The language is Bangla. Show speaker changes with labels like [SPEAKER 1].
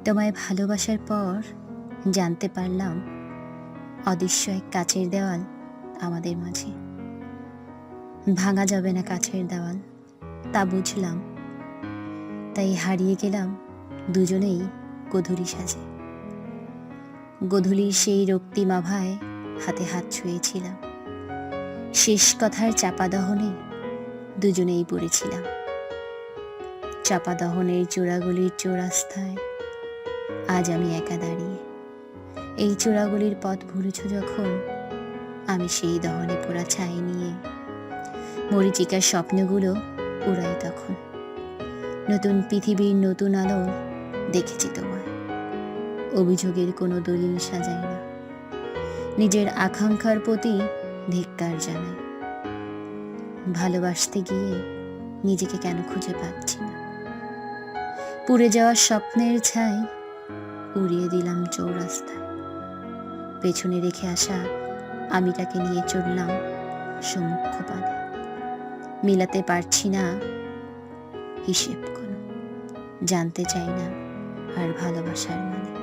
[SPEAKER 1] তোমায় ভালোবাসার পর জানতে পারলাম অদৃশ্য এক কাচের দেওয়াল আমাদের মাঝে। ভাঙা যাবে না কাছের দেওয়াল, তা বুঝলাম। তাই হারিয়ে গেলাম দুজনেই গোধূলি সাজে। গোধূলির সেই রক্তিম আভায় হাতে হাত ছুঁয়েছিলাম। শেষ কথার চাপা দহনে দুজনেই পড়েছিলাম। চাপা দহনের চূড়াগুলির চৌরাস্তায় আজ আমি একা দাঁড়িয়ে। এই চূড়াগুলির পথ ভুলেছ যখন, আমি সেই দহনে পোড়া ছাই নিয়ে মরীচিকার স্বপ্নগুলো উড়াই তখন। নতুন পৃথিবীর নতুন আলো দেখেছি তোমায়। অভিযোগের কোনো দলিল সাজাই না, নিজের আকাঙ্ক্ষার প্রতি ধিক্কার জানাই। ভালোবাসতে গিয়ে নিজেকে কেন খুঁজে পাচ্ছি না। পুড়ে যাওয়া স্বপ্নের ছাই উড়িয়ে দিলাম চৌরাস্তায়। পেছনে রেখে আসা আমিটাকে নিয়ে চললাম সম্মুখ পানে। মিলাতে পারছি না হিসেব কোনো, জানতে চাই না আর ভালোবাসার মানে।